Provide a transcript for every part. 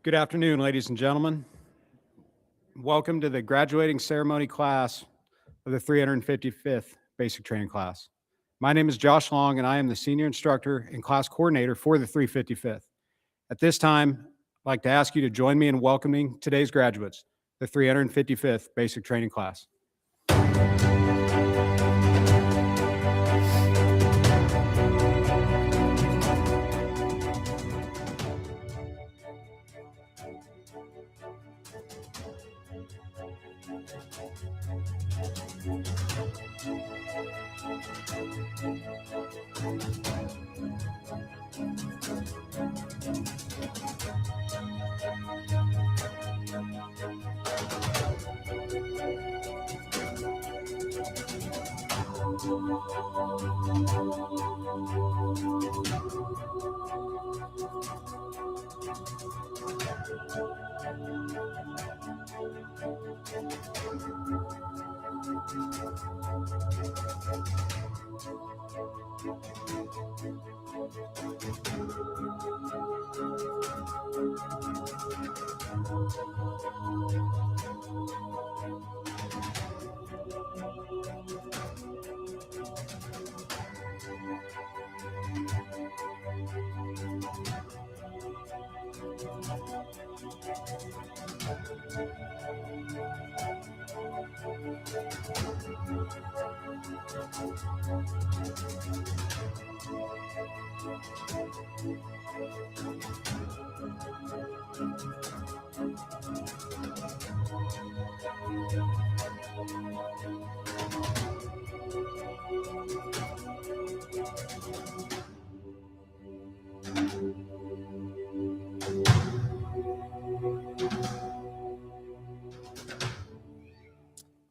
Good afternoon, ladies and gentlemen. Welcome to the graduating ceremony class of the 355th Basic Training class. My name is Josh Long, and I am the senior instructor and class coordinator for the 355th. At this time, I'd like to ask you to join me in welcoming today's graduates, the 355th Basic Training class.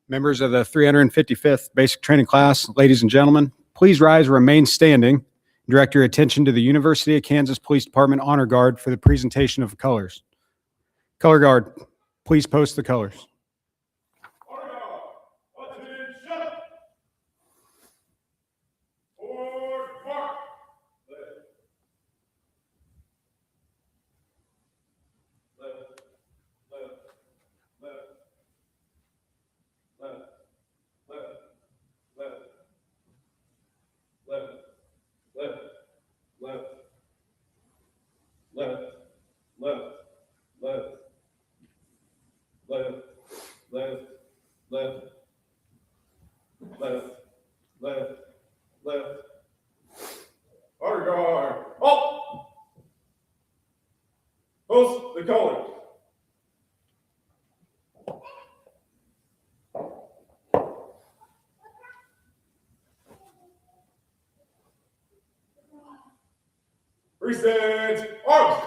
Members of the 355th Basic Training class, ladies and gentlemen, please rise and remain standing. Direct your attention to the University of Kansas Police Department Honor Guard for the presentation of colors. Color Guard, please post the colors. Honor Guard, attention! Forward march! Left, left, left, left, left, left, left, left, left, left, left, left, left, left, left, left, left, left. Honor Guard, halt! Post the colors. Present arms.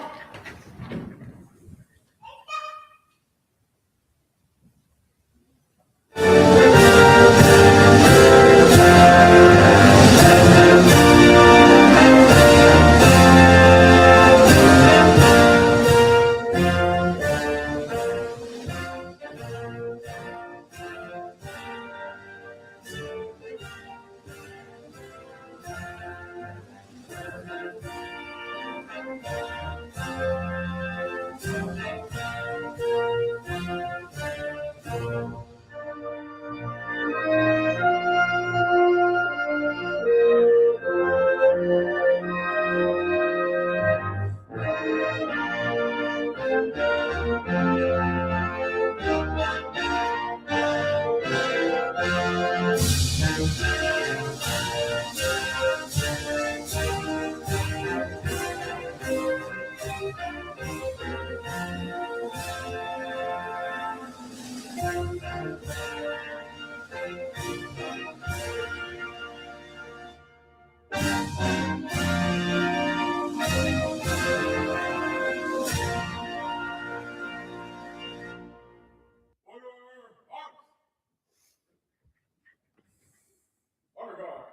Honor Guard,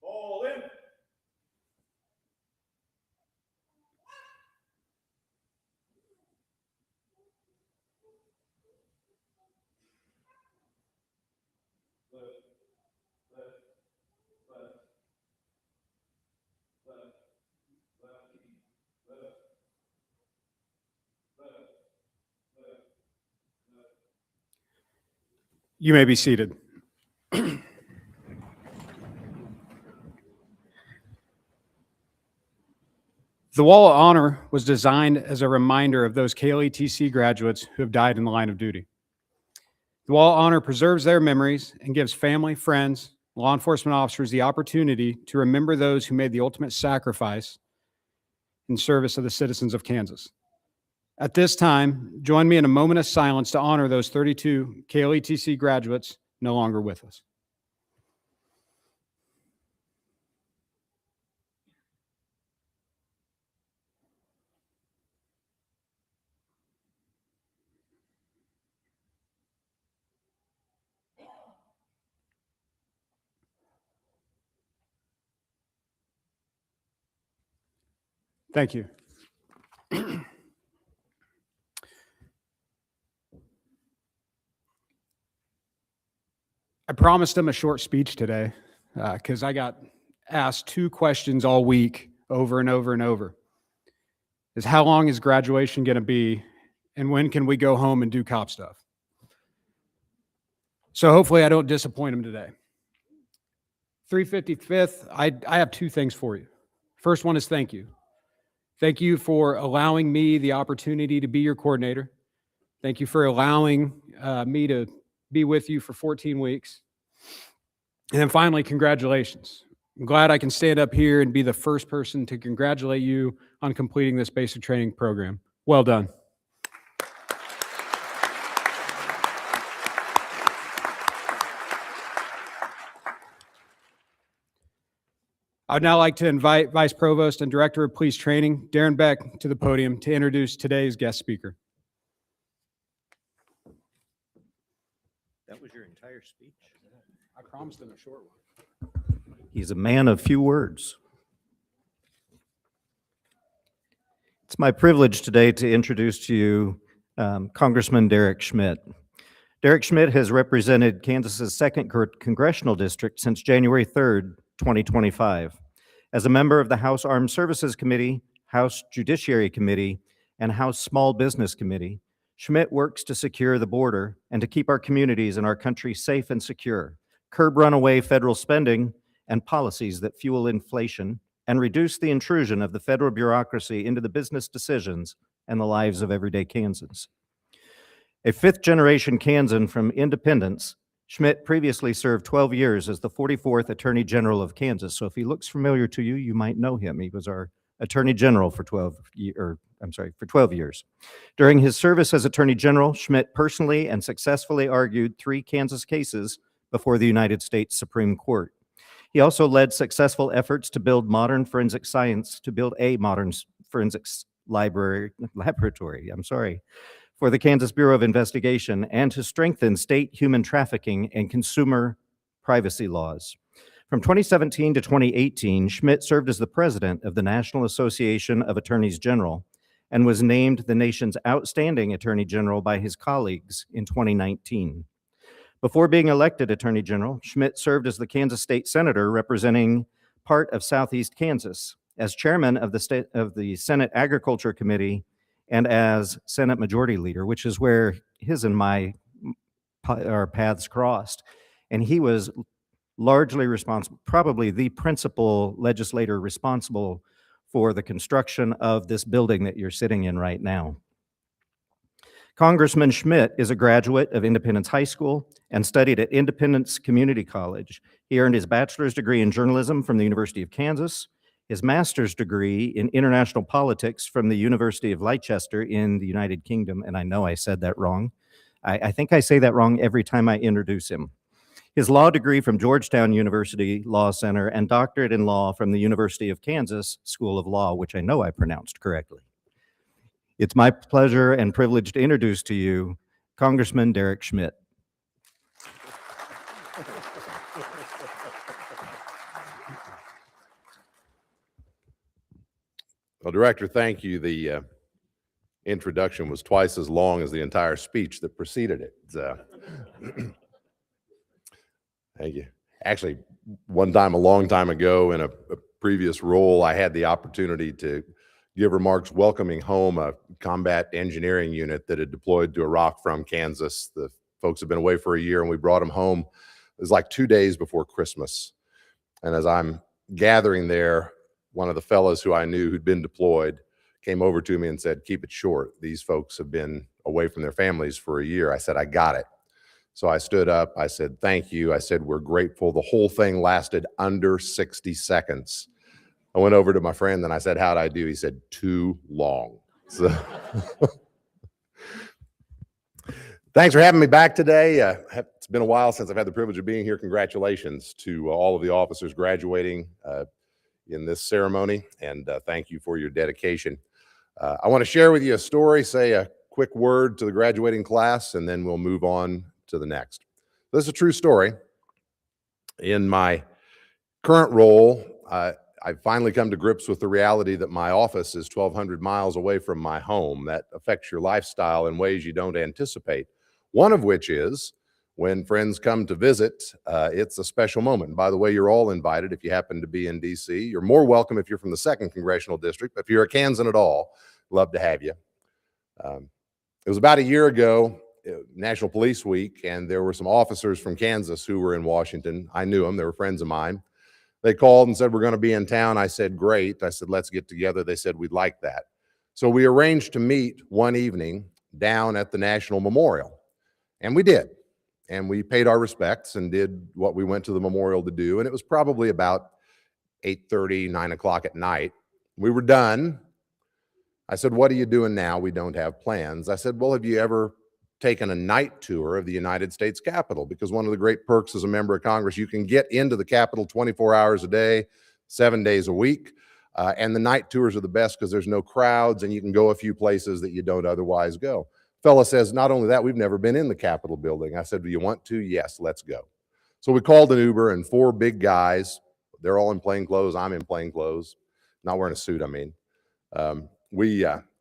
fall in. Left, left, left, left, left, left, left, You may be seated. The Wall of Honor was designed as a reminder of those KLETC graduates who have died in the line of duty. The Wall of Honor preserves their memories and gives family, friends, law enforcement officers the opportunity to remember those who made the ultimate sacrifice in service of the citizens of Kansas. At this time, join me in a moment of silence to honor those 32 KLETC graduates no longer with us. Thank you. I promised him a short speech today because I got asked two questions all week over and over and over. Is how long is graduation going to be, and when can we go home and do cop stuff? So hopefully I don't disappoint him today. 355th, I have two things for you. First one is thank you. Thank you for allowing me the opportunity to be your coordinator. Thank you for allowing me to be with you for 14 weeks. And then finally, congratulations. I'm glad I can stand up here and be the first person to congratulate you on completing this basic training program. Well done. I'd now like to invite Vice Provost and Director of Police Training, Darren Beck, to the podium to introduce today's guest speaker. That was your entire speech? I promised him a short one. He's a man of few words. It's my privilege today to introduce to you Congressman Derek Schmidt. Derek Schmidt has represented Kansas's 2nd Congressional District since January 3rd, 2025. As a member of the House Armed Services Committee, House Judiciary Committee, and House Small Business Committee, Schmidt works to secure the border and to keep our communities and our country safe and secure, curb runaway federal spending and policies that fuel inflation, and reduce the intrusion of the federal bureaucracy into the business decisions and the lives of everyday Kansans. A 5th-generation Kansan from Independence, Schmidt previously served 12 years as the 44th Attorney General of Kansas. So if he looks familiar to you, you might know him. He was our Attorney General for 12 years. During his service as Attorney General, Schmidt personally and successfully argued 3 Kansas cases before the United States Supreme Court. He also led successful efforts to build modern forensic science, to build a modern forensics laboratory, for the Kansas Bureau of Investigation, and to strengthen state human trafficking and consumer privacy laws. From 2017 to 2018, Schmidt served as the president of the National Association of Attorneys General and was named the nation's outstanding attorney general by his colleagues in 2019. Before being elected Attorney General, Schmidt served as the Kansas State Senator representing part of Southeast Kansas, as chairman of the Senate Agriculture Committee, and as Senate Majority Leader, which is where his and our paths crossed. And he was largely responsible, probably the principal legislator responsible for the construction of this building that you're sitting in right now. Congressman Schmidt is a graduate of Independence High School and studied at Independence Community College. He earned his bachelor's degree in journalism from the University of Kansas, his master's degree in international politics from the University of Leicester in the United Kingdom, and I know I said that wrong. I think I say that wrong every time I introduce him. His law degree from Georgetown University Law Center and doctorate in law from the University of Kansas School of Law, which I know I pronounced correctly. It's my pleasure and privilege to introduce to you Congressman Derek Schmidt. Well, Director, thank you. The introduction was twice as long as the entire speech that preceded it. Thank you. Actually, one time, a long time ago, in a previous role, I had the opportunity to give remarks welcoming home a combat engineering unit that had deployed to Iraq from Kansas. The folks have been away for a year, and we brought them home. It was like 2 days before Christmas. And as I'm gathering there, one of the fellows who I knew who'd been deployed came over to me and said, "Keep it short. These folks have been away from their families for a year." I said, "I got it." So I stood up. I said, "Thank you." I said, "We're grateful." The whole thing lasted under 60 seconds. I went over to my friend and I said, "How'd I do?" He said, "Too long." So thanks for having me back today. It's been a while since I've had the privilege of being here. Congratulations to all of the officers graduating in this ceremony, and thank you for your dedication. I want to share with you a story, say a quick word to the graduating class, and then we'll move on to the next. This is a true story. In my current role, I've finally come to grips with the reality that my office is 1,200 miles away from my home. That affects your lifestyle in ways you don't anticipate. One of which is when friends come to visit, it's a special moment. And by the way, you're all invited if you happen to be in DC. You're more welcome if you're from the 2nd Congressional District. If you're a Kansan at all, love to have you. It was about a year ago, National Police Week, and there were some officers from Kansas who were in Washington. I knew them. They were friends of mine. They called and said, "We're going to be in town." I said, "Great." I said, "Let's get together." They said, "We'd like that." So we arranged to meet one evening down at the National Memorial, and we did. And we paid our respects and did what we went to the memorial to do. And it was probably about 8:30, 9 o'clock at night. We were done. I said, "What are you doing now? We don't have plans." I said, "Well, have you ever taken a night tour of the United States Capitol? Because one of the great perks as a member of Congress, you can get into the Capitol 24 hours a day, 7 days a week. And the night tours are the best because there's no crowds and you can go a few places that you don't otherwise go." Fella says, "Not only that, we've never been in the Capitol building." I said, "Do you want to?" "Yes, let's go." So we called an Uber, and 4 big guys, they're all in plain clothes. I'm in plain clothes, not wearing a suit, I mean.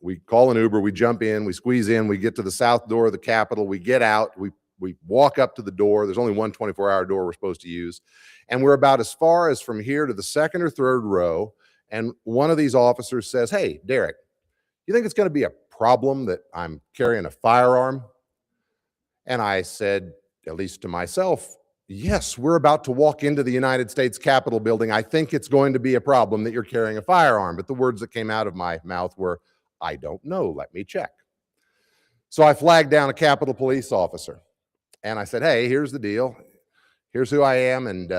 We call an Uber, we jump in, we squeeze in, we get to the south door of the Capitol, we get out, we walk up to the door. There's only one 24-hour door we're supposed to use. And we're about as far as from here to the 2nd or 3rd row. And one of these officers says, "Hey, Derek, you think it's going to be a problem that I'm carrying a firearm?" And I said, at least to myself, "Yes, we're about to walk into the United States Capitol building. I think it's going to be a problem that you're carrying a firearm." But the words that came out of my mouth were, "I don't know. Let me check." So I flagged down a Capitol Police officer. And I said, "Hey, here's the deal. Here's who I am. And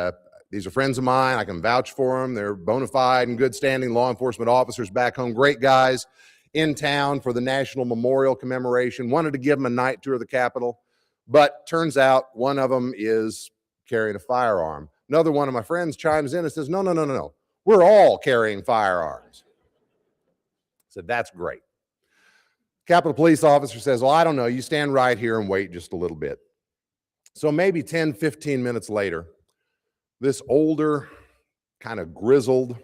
these are friends of mine. I can vouch for them. They're bona fide and good standing law enforcement officers back home. Great guys in town for the National Memorial commemoration. Wanted to give them a night tour of the Capitol. But turns out one of them is carrying a firearm." Another one of my friends chimes in and says, No. We're all carrying firearms." I said, "That's great." Capitol Police officer says, "Well, I don't know. You stand right here and wait just a little bit." So maybe 10, 15 minutes later, this older, kind of grizzled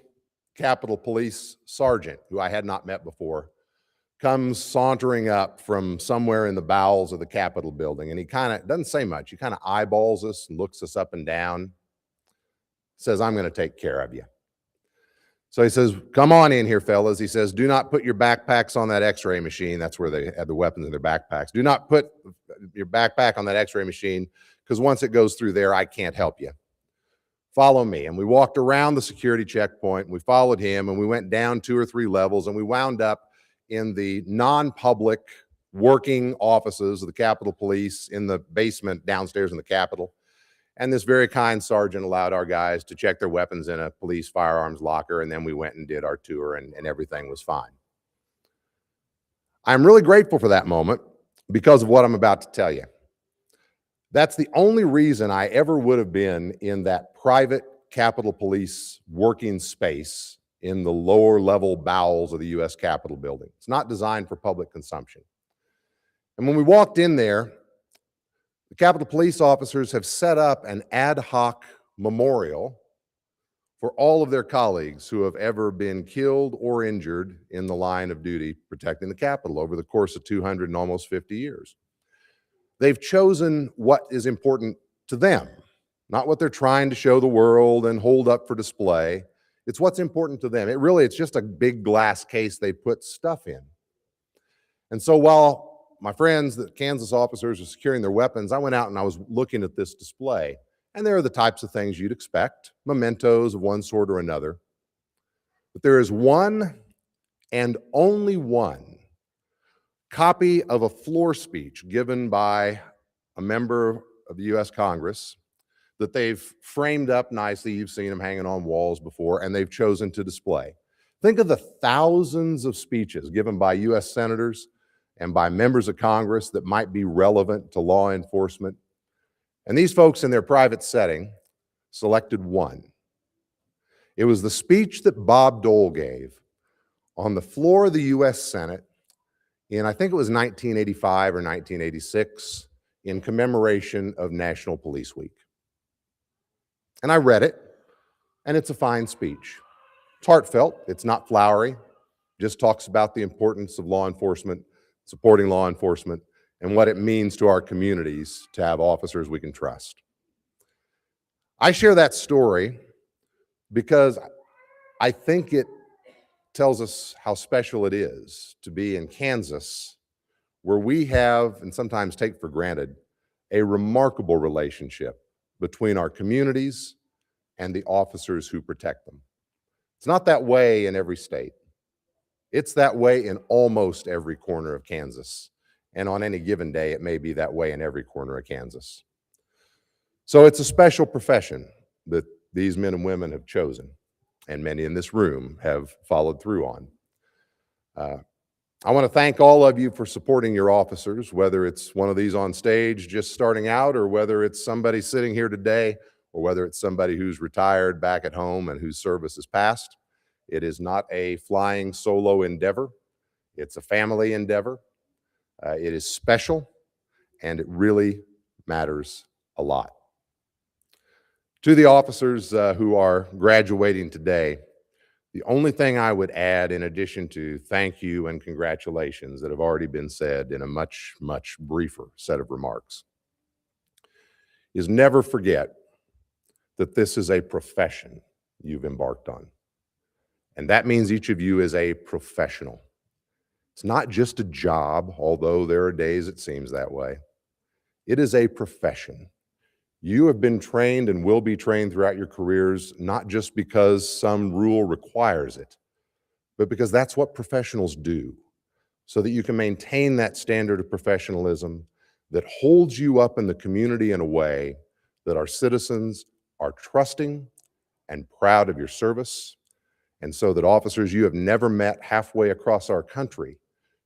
Capitol Police sergeant, who I had not met before, comes sauntering up from somewhere in the bowels of the Capitol building. And he kind of doesn't say much. He kind of eyeballs us and looks us up and down, says, "I'm going to take care of you." So he says, "Come on in here, fellas." He says, "Do not put your backpacks on that x-ray machine." That's where they had the weapons in their backpacks. "Do not put your backpack on that x-ray machine because once it goes through there, I can't help you. Follow me." And we walked around the security checkpoint. We followed him and we went down 2 or 3 levels and we wound up in the non-public working offices of the Capitol Police in the basement downstairs in the Capitol. And this very kind sergeant allowed our guys to check their weapons in a police firearms locker. And then we went and did our tour and everything was fine. I'm really grateful for that moment because of what I'm about to tell you. That's the only reason I ever would have been in that private Capitol Police working space in the lower level bowels of the U.S. Capitol building. It's not designed for public consumption. And when we walked in there, the Capitol Police officers have set up an ad hoc memorial for all of their colleagues who have ever been killed or injured in the line of duty protecting the Capitol over the course of 200 and almost 50 years. They've chosen what is important to them, not what they're trying to show the world and hold up for display. It's what's important to them. It's just a big glass case they put stuff in. And so while my friends, the Kansas officers, are securing their weapons, I went out and I was looking at this display. And there are the types of things you'd expect, mementos of one sort or another. But there is one and only one copy of a floor speech given by a member of the U.S. Congress that they've framed up nicely. You've seen them hanging on walls before, and they've chosen to display. Think of the thousands of speeches given by U.S. senators and by members of Congress that might be relevant to law enforcement. And these folks in their private setting selected one. It was the speech that Bob Dole gave on the floor of the U.S. Senate in, I think it was 1985 or 1986, in commemoration of National Police Week. And I read it, and it's a fine speech. It's heartfelt, it's not flowery, just talks about the importance of law enforcement, supporting law enforcement, and what it means to our communities to have officers we can trust. I share that story because I think it tells us how special it is to be in Kansas, where we have, and sometimes take for granted, a remarkable relationship between our communities and the officers who protect them. It's not that way in every state. It's that way in almost every corner of Kansas. And on any given day, it may be that way in every corner of Kansas. So it's a special profession that these men and women have chosen, and many in this room have followed through on. I want to thank all of you for supporting your officers, whether it's one of these on stage just starting out, or whether it's somebody sitting here today, or whether it's somebody who's retired back at home and whose service is past. It is not a flying solo endeavor. It's a family endeavor. It is special, and it really matters a lot. To the officers who are graduating today, the only thing I would add, in addition to thank you and congratulations that have already been said in a much, much briefer set of remarks, is never forget that this is a profession you've embarked on. And that means each of you is a professional. It's not just a job, although there are days it seems that way. It is a profession. You have been trained and will be trained throughout your careers, not just because some rule requires it, but because that's what professionals do, so that you can maintain that standard of professionalism that holds you up in the community in a way that our citizens are trusting and proud of your service, and so that officers you have never met halfway across our country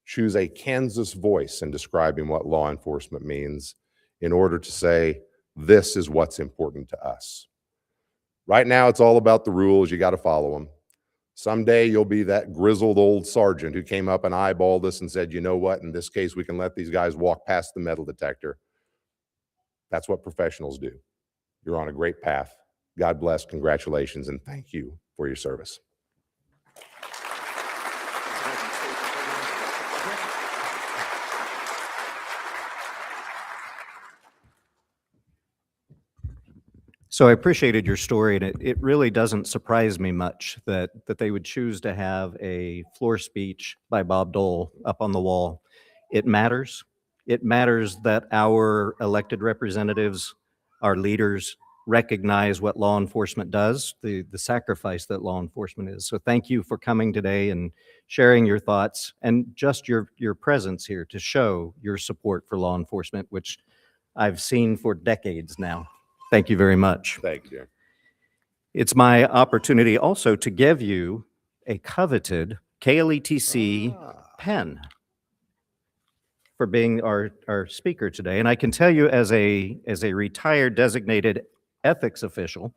choose a Kansas voice in describing what law enforcement means in order to say, this is what's important to us. Right now, it's all about the rules. You got to follow them. Someday, you'll be that grizzled old sergeant who came up and eyeballed us and said, you know what, in this case, we can let these guys walk past the metal detector. That's what professionals do. You're on a great path. God bless, congratulations, and thank you for your service. So I appreciated your story, and it really doesn't surprise me much that they would choose to have a floor speech by Bob Dole up on the wall. It matters. It matters that our elected representatives, our leaders, recognize what law enforcement does, the sacrifice that law enforcement is. So thank you for coming today and sharing your thoughts and just your presence here to show your support for law enforcement, which I've seen for decades now. Thank you very much. Thank you. It's my opportunity also to give you a coveted KLETC pen for being our speaker today. And I can tell you, as a retired designated ethics official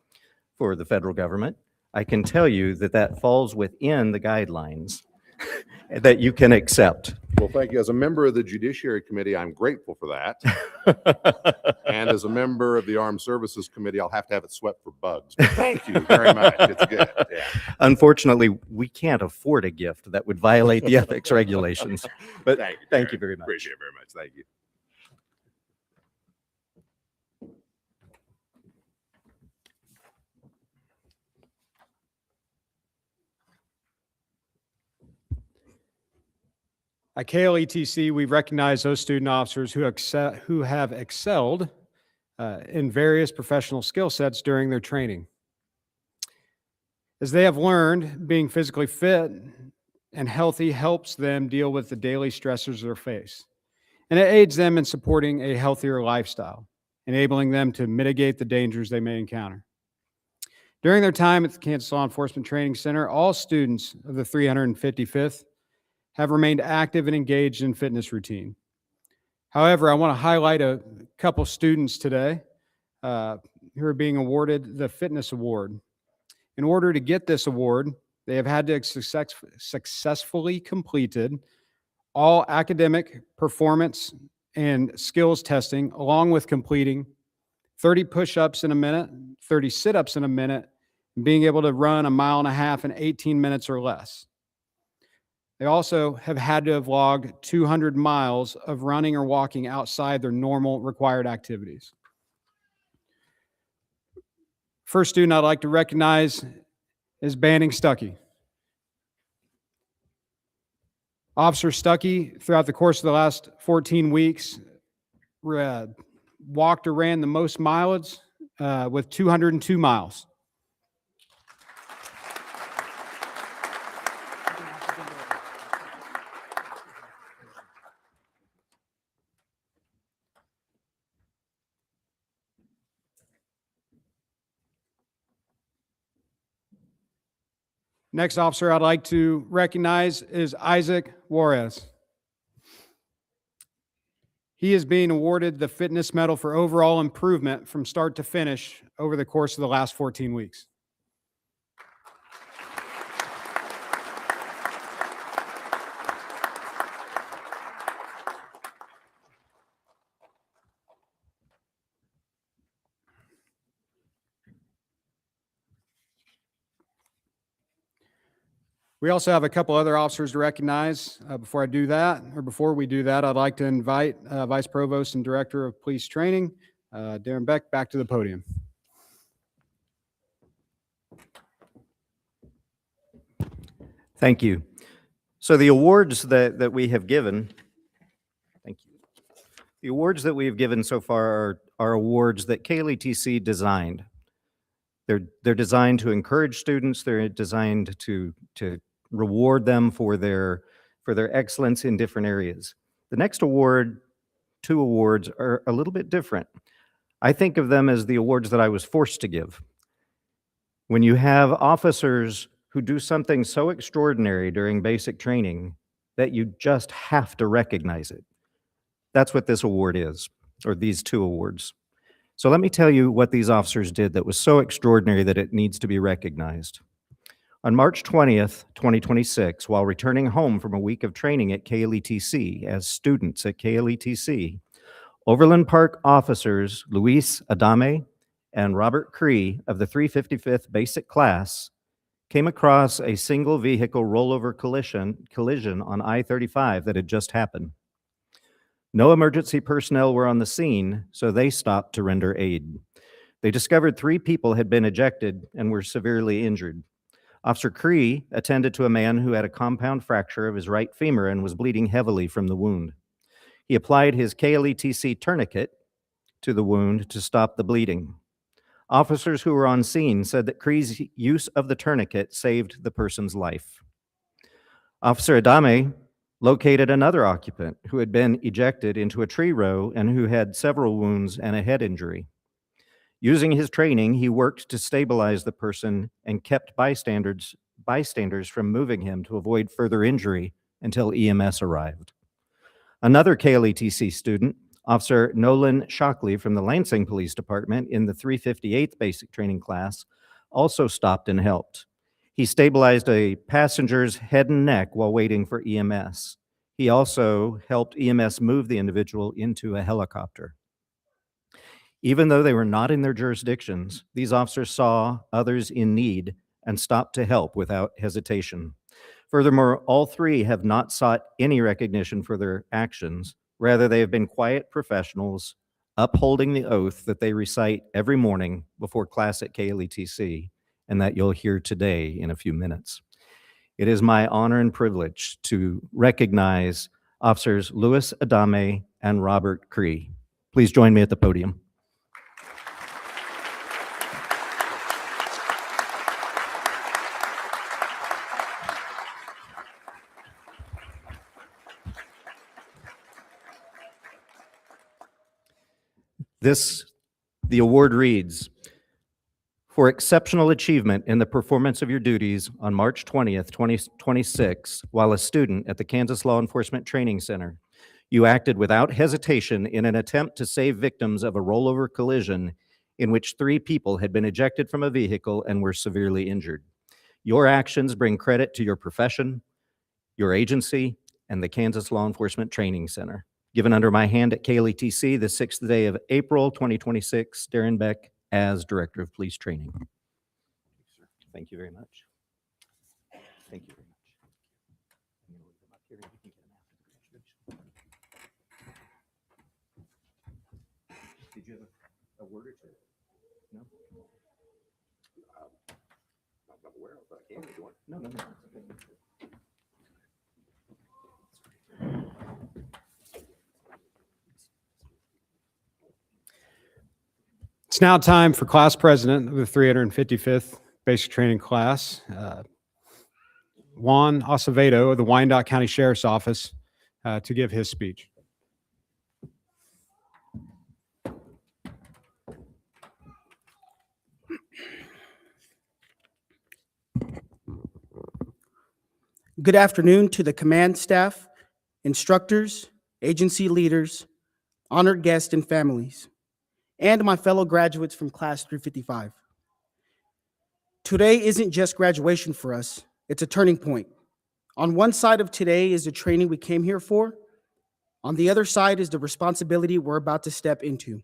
for the federal government, I can tell you that falls within the guidelines that you can accept. Well, thank you. As a member of the Judiciary Committee, I'm grateful for that. And as a member of the Armed Services Committee, I'll have to have it swept for bugs. But thank you very much. It's good. Yeah. Unfortunately, we can't afford a gift that would violate the ethics regulations. But thank you very much. Appreciate it very much. Thank you. At KLETC, we recognize those student officers who have excelled in various professional skill sets during their training. As they have learned, being physically fit and healthy helps them deal with the daily stressors they face. And it aids them in supporting a healthier lifestyle, enabling them to mitigate the dangers they may encounter. During their time at the Kansas Law Enforcement Training Center, all students of the 355th have remained active and engaged in fitness routine. However, I want to highlight a couple students today who are being awarded the Fitness Award. In order to get this award, they have had to successfully completed all academic, performance, and skills testing, along with completing 30 push-ups in a minute, 30 sit-ups in a minute, and being able to run 1.5 miles in 18 minutes or less. They also have had to have logged 200 miles of running or walking outside their normal required activities. First student I'd like to recognize is Banning Stuckey. Officer Stuckey, throughout the course of the last 14 weeks, walked or ran the most mileage with 202 miles. Next officer I'd like to recognize is Isaac Juarez. He is being awarded the Fitness Medal for overall improvement from start to finish over the course of the last 14 weeks. We also have a couple other officers to recognize. Before we do that, I'd like to invite Vice Provost and Director of Police Training, Darren Beck, back to the podium. Thank you. So the awards that we have given, thank you. The awards that we have given so far are awards that KLETC designed. They're designed to encourage students. They're designed to reward them for their excellence in different areas. The next two awards are a little bit different. I think of them as the awards that I was forced to give. When you have officers who do something so extraordinary during basic training that you just have to recognize it. That's what this award is, or these two awards. So let me tell you what these officers did that was so extraordinary that it needs to be recognized. On March 20th, 2026, while returning home from a week of training at KLETC as students at KLETC, Overland Park officers Luis Adame and Robert Cree of the 355th Basic Class came across a single vehicle rollover collision on I-35 that had just happened. No emergency personnel were on the scene, so they stopped to render aid. They discovered 3 people had been ejected and were severely injured. Officer Cree attended to a man who had a compound fracture of his right femur and was bleeding heavily from the wound. He applied his KLETC tourniquet to the wound to stop the bleeding. Officers who were on scene said that Cree's use of the tourniquet saved the person's life. Officer Adame located another occupant who had been ejected into a tree row and who had several wounds and a head injury. Using his training, he worked to stabilize the person and kept bystanders from moving him to avoid further injury until EMS arrived. Another KLETC student, Officer Nolan Shockley from the Lansing Police Department in the 358th Basic Training Class, also stopped and helped. He stabilized a passenger's head and neck while waiting for EMS. He also helped EMS move the individual into a helicopter. Even though they were not in their jurisdictions, these officers saw others in need and stopped to help without hesitation. Furthermore, all 3 have not sought any recognition for their actions. Rather, they have been quiet professionals upholding the oath that they recite every morning before class at KLETC and that you'll hear today in a few minutes. It is my honor and privilege to recognize Officers Louis Adame and Robert Cree. Please join me at the podium. The award reads, "For exceptional achievement in the performance of your duties on March 20th, 2026, while a student at the Kansas Law Enforcement Training Center, you acted without hesitation in an attempt to save victims of a rollover collision in which 3 people had been ejected from a vehicle and were severely injured. Your actions bring credit to your profession, your agency, and the Kansas Law Enforcement Training Center. Given under my hand at KLETC, the 6th day of April, 2026, Darren Beck as Director of Police Training." Thank you very much. Thank you very much. I'm gonna leave them up here and you can get them after the graduation. Did you have a word or two? No? I'm not aware of, but I can if you want. No, no, no. It's okay. It's now time for class president of the 355th Basic Training Class, Juan Acevedo of the Wyandotte County Sheriff's Office, to give his speech. Good afternoon to the command staff, instructors, agency leaders, honored guests and families, and my fellow graduates from Class 355. Today isn't just graduation for us, it's a turning point. On one side of today is the training we came here for. On the other side is the responsibility we're about to step into.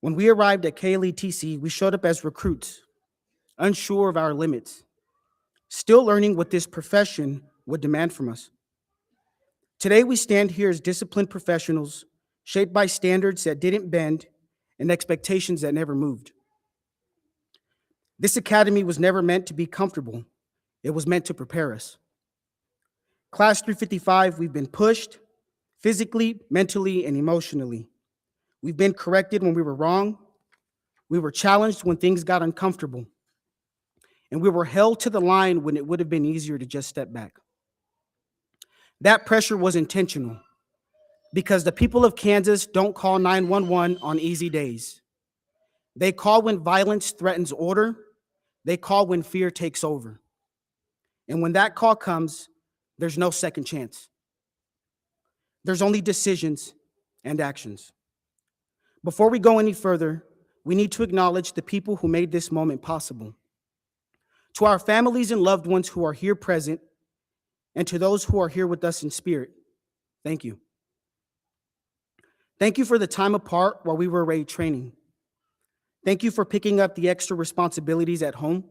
When we arrived at KLETC, we showed up as recruits, unsure of our limits, still learning what this profession would demand from us. Today, we stand here as disciplined professionals, shaped by standards that didn't bend and expectations that never moved. This academy was never meant to be comfortable. It was meant to prepare us. Class 355, we've been pushed physically, mentally, and emotionally. We've been corrected when we were wrong. We were challenged when things got uncomfortable. And we were held to the line when it would have been easier to just step back. That pressure was intentional because the people of Kansas don't call 911 on easy days. They call when violence threatens order. They call when fear takes over. And when that call comes, there's no second chance. There's only decisions and actions. Before we go any further, we need to acknowledge the people who made this moment possible. To our families and loved ones who are here present, and to those who are here with us in spirit, thank you. Thank you for the time apart while we were away training. Thank you for picking up the extra responsibilities at home.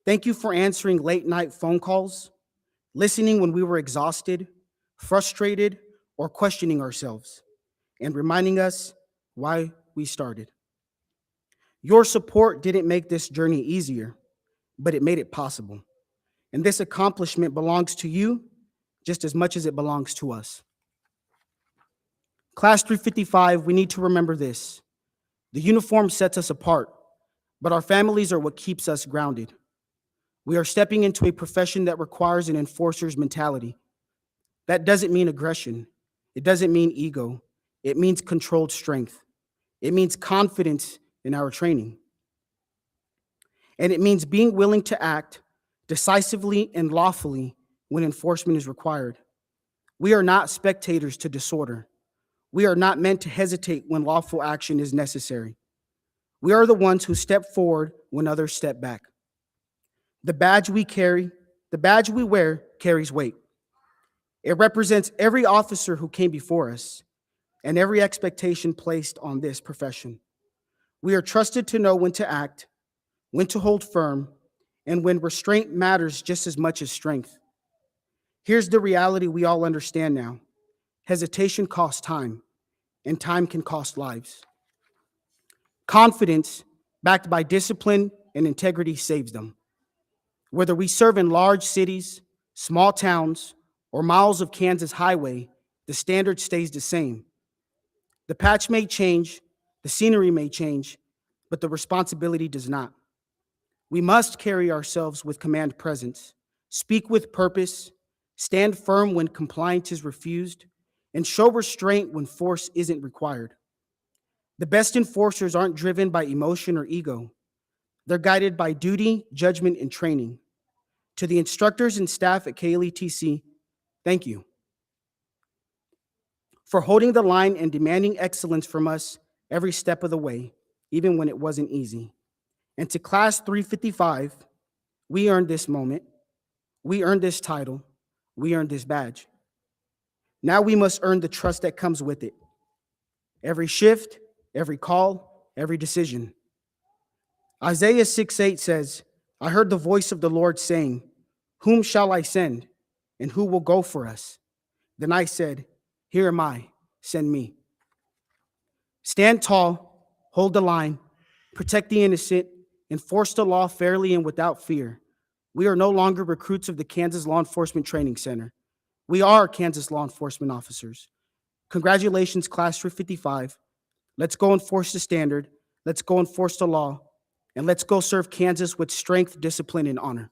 Thank you for answering late night phone calls, listening when we were exhausted, frustrated, or questioning ourselves, and reminding us why we started. Your support didn't make this journey easier, but it made it possible. And this accomplishment belongs to you just as much as it belongs to us. Class 355, we need to remember this. The uniform sets us apart, but our families are what keeps us grounded. We are stepping into a profession that requires an enforcer's mentality. That doesn't mean aggression. It doesn't mean ego. It means controlled strength. It means confidence in our training. And it means being willing to act decisively and lawfully when enforcement is required. We are not spectators to disorder. We are not meant to hesitate when lawful action is necessary. We are the ones who step forward when others step back. The badge we wear carries weight. It represents every officer who came before us and every expectation placed on this profession. We are trusted to know when to act, when to hold firm, and when restraint matters just as much as strength. Here's the reality we all understand now. Hesitation costs time, and time can cost lives. Confidence, backed by discipline and integrity, saves them. Whether we serve in large cities, small towns, or miles of Kansas highway, the standard stays the same. The patch may change, the scenery may change, but the responsibility does not. We must carry ourselves with command presence, speak with purpose, stand firm when compliance is refused, and show restraint when force isn't required. The best enforcers aren't driven by emotion or ego. They're guided by duty, judgment, and training. To the instructors and staff at KLETC, thank you for holding the line and demanding excellence from us every step of the way, even when it wasn't easy. And to Class 355, we earned this moment, we earned this title, we earned this badge. Now we must earn the trust that comes with it. Every shift, every call, every decision. Isaiah 6:8 says, I heard the voice of the Lord saying, whom shall I send, and who will go for us? Then I said, here am I, send me. Stand tall, hold the line, protect the innocent, enforce the law fairly and without fear. We are no longer recruits of the Kansas Law Enforcement Training Center. We are Kansas law enforcement officers. Congratulations, Class 355. Let's go enforce the standard. Let's go enforce the law. And let's go serve Kansas with strength, discipline, and honor.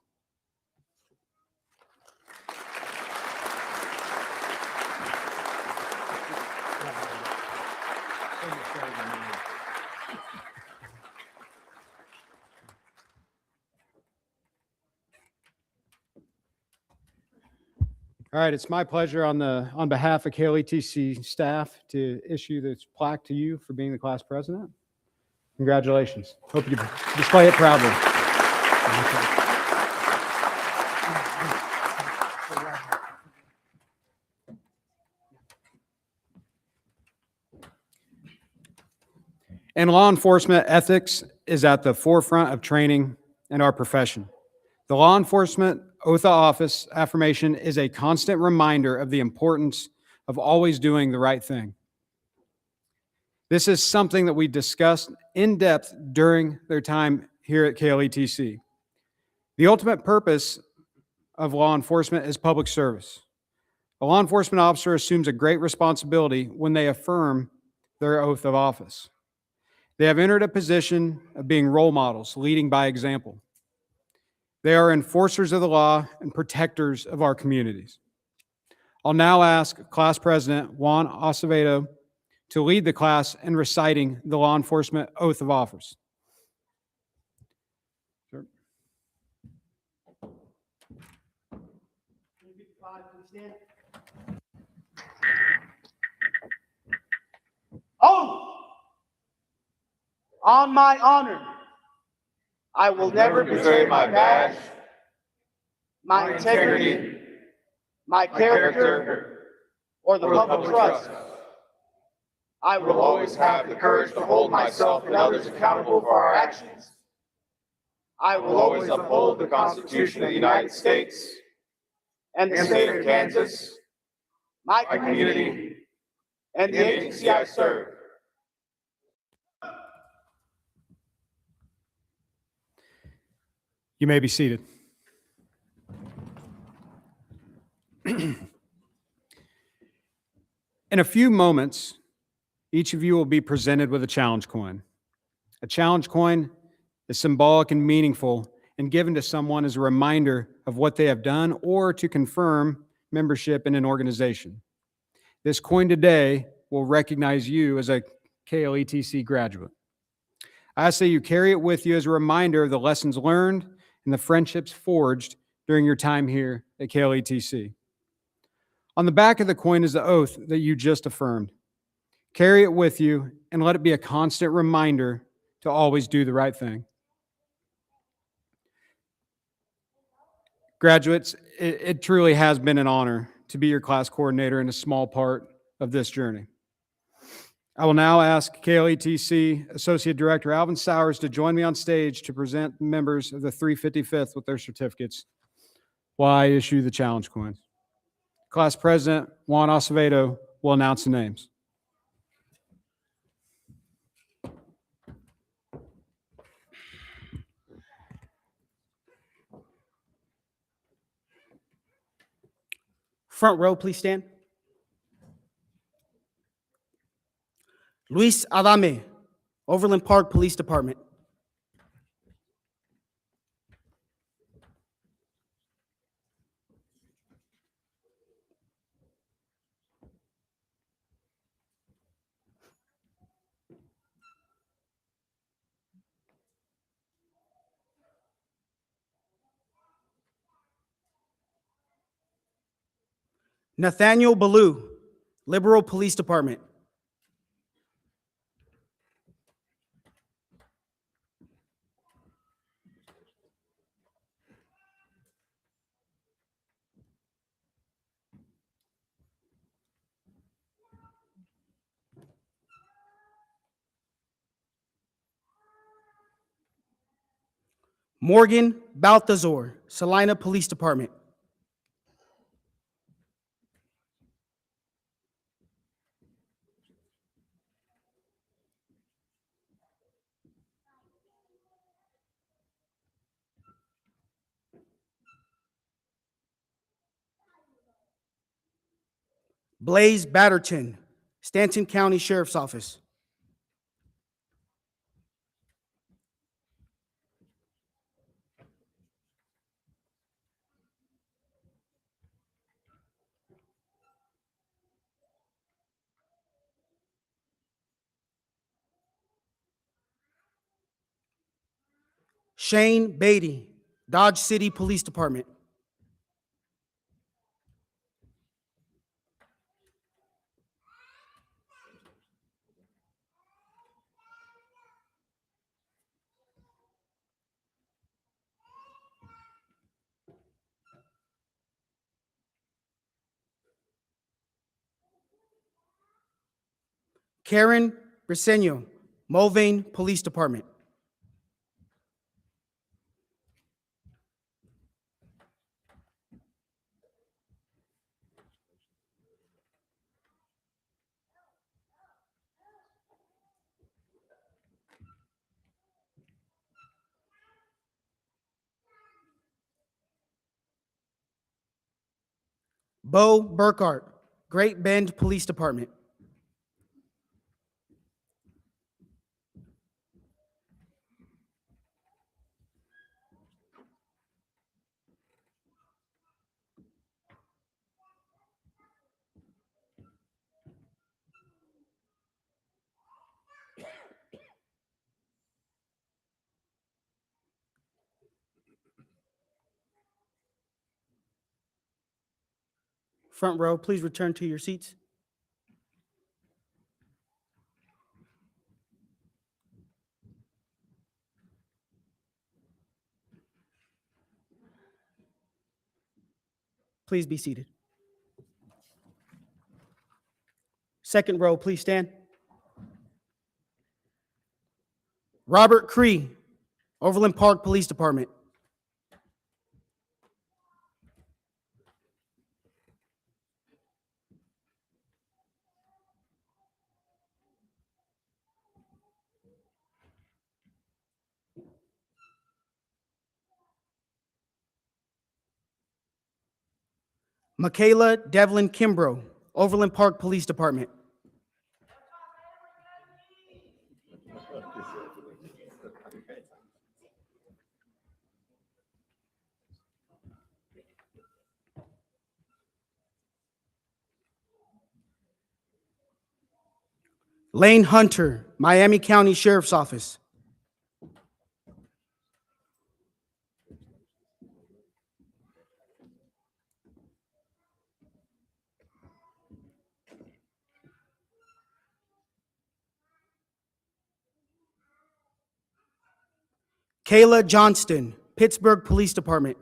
All right, it's my pleasure on behalf of KLETC staff to issue this plaque to you for being the class president. Congratulations. Hope you display it proudly. In law enforcement, ethics is at the forefront of training in our profession. The law enforcement oath of office affirmation is a constant reminder of the importance of always doing the right thing. This is something that we discussed in depth during their time here at KLETC. The ultimate purpose of law enforcement is public service. A law enforcement officer assumes a great responsibility when they affirm their oath of office. They have entered a position of being role models, leading by example. They are enforcers of the law and protectors of our communities. I'll now ask Class President Juan Acevedo to lead the class in reciting the law enforcement oath of office. Sir. Oh! On my honor, I will never betray my badge, my integrity, my character, or the public trust. I will always have the courage to hold myself and others accountable for our actions. I will always uphold the Constitution of the United States and the state of Kansas, my community, and the agency I serve. You may be seated. In a few moments, each of you will be presented with a challenge coin. A challenge coin is symbolic and meaningful and given to someone as a reminder of what they have done or to confirm membership in an organization. This coin today will recognize you as a KLETC graduate. I ask that you carry it with you as a reminder of the lessons learned and the friendships forged during your time here at KLETC. On the back of the coin is the oath that you just affirmed. Carry it with you and let it be a constant reminder to always do the right thing. Graduates, it truly has been an honor to be your class coordinator in a small part of this journey. I will now ask KLETC Associate Director Alvin Sowers to join me on stage to present members of the 355th with their certificates while I issue the challenge coins. Class President Juan Acevedo will announce the names. Front row, please stand. Luis Adame, Overland Park Police Department. Nathaniel Ballou, Liberal Police Department. Morgan Balthazar, Salina Police Department. Blaze Batterton, Stanton County Sheriff's Office. Shane Beatty, Dodge City Police Department. Karen Briseño, Mulvane Police Department. Bo Burkhart, Great Bend Police Department. Front row, please return to your seats. Please be seated. Second row, please stand. Robert Cree, Overland Park Police Department. Michaela Devlin Kimbrough, Overland Park Police Department. Lane Hunter, Miami County Sheriff's Office. Kayla Johnston, Pittsburgh Police Department.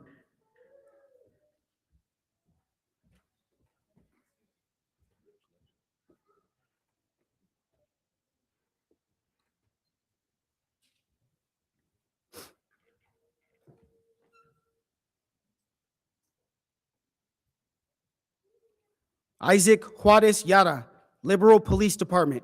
Isaac Juarez Yara, Liberal Police Department.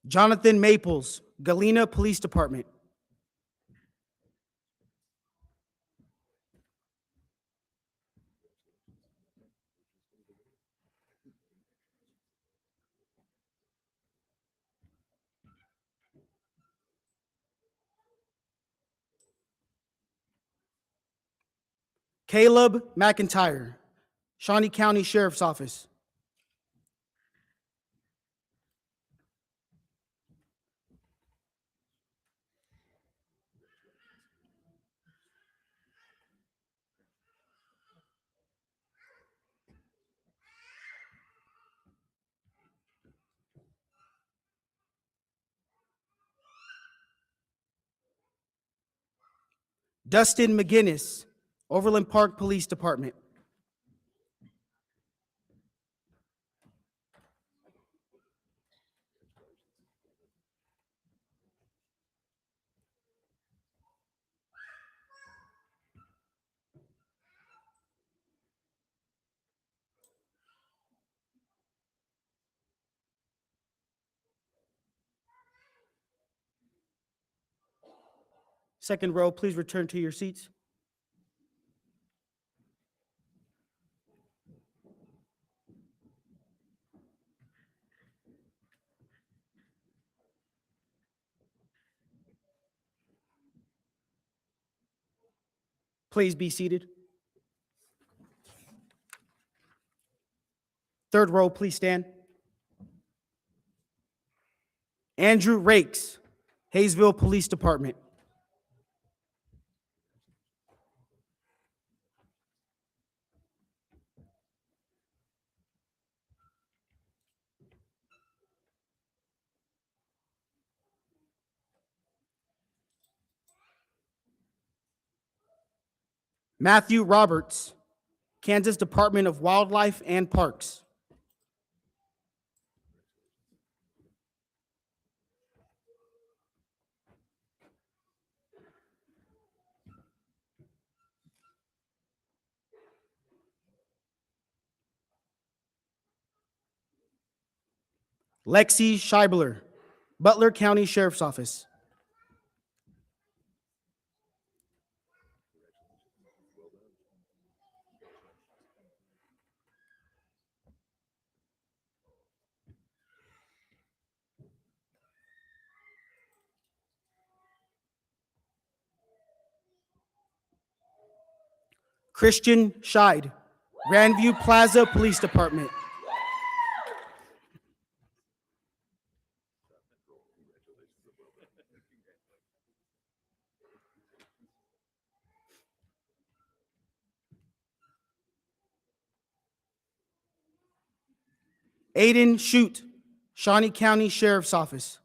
Jonathan Maples, Galena Police Department. Caleb McIntyre, Shawnee County Sheriff's Office. Dustin McGinnis, Overland Park Police Department. Second row, please return to your seats. Please be seated. Third row, please stand. Andrew Rakes, Hayesville Police Department. Matthew Roberts, Kansas Department of Wildlife and Parks. Lexi Scheibler, Butler County Sheriff's Office. Christian Scheid, Grandview Plaza Police Department. Aiden Shute, Shawnee County Sheriff's Office.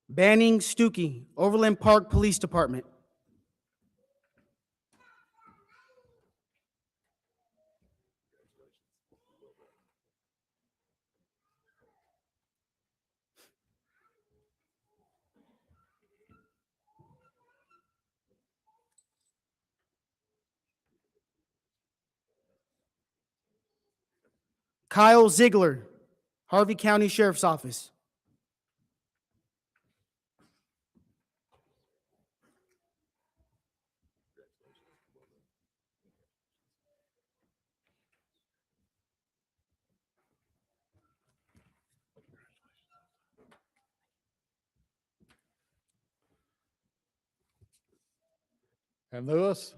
Banning Stuckey, Overland Park Police Department. Kyle Ziegler, Harvey County Sheriff's Office. And Louis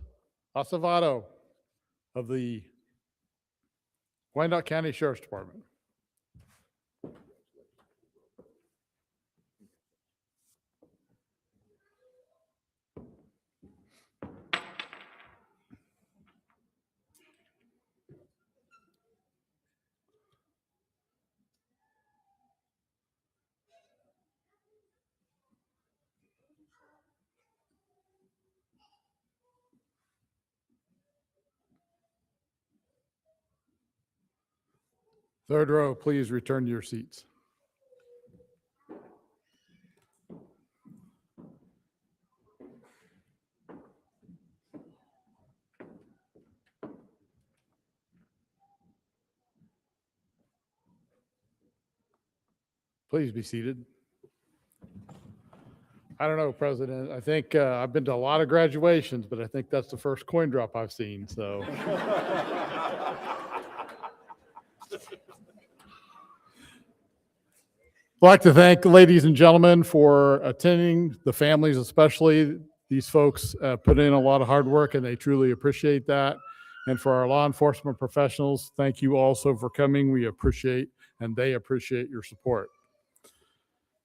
Acevedo of the Wyandotte County Sheriff's Department. Third row, please return to your seats. Please be seated. I don't know, President. I think I've been to a lot of graduations, but I think that's the first coin drop I've seen, so. I'd like to thank ladies and gentlemen for attending, the families especially. These folks put in a lot of hard work and they truly appreciate that. And for our law enforcement professionals, thank you also for coming. We appreciate and they appreciate your support.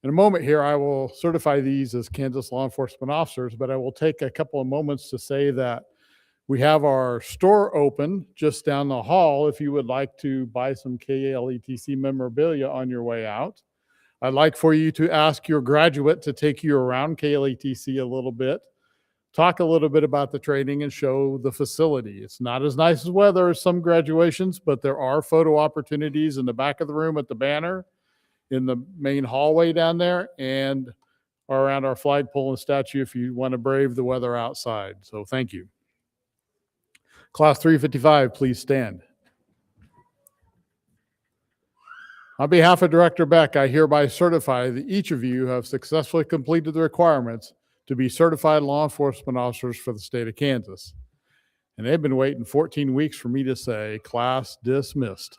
In a moment here, I will certify these as Kansas law enforcement officers, but I will take a couple of moments to say that we have our store open just down the hall if you would like to buy some KLETC memorabilia on your way out. I'd like for you to ask your graduate to take you around KLETC a little bit, talk a little bit about the training and show the facility. It's not as nice as weather as some graduations, but there are photo opportunities in the back of the room at the banner, in the main hallway down there, and around our flagpole and statue if you want to brave the weather outside. So thank you. Class 355, please stand. On behalf of Director Beck, I hereby certify that each of you have successfully completed the requirements to be certified law enforcement officers for the state of Kansas. And they've been waiting 14 weeks for me to say, class dismissed.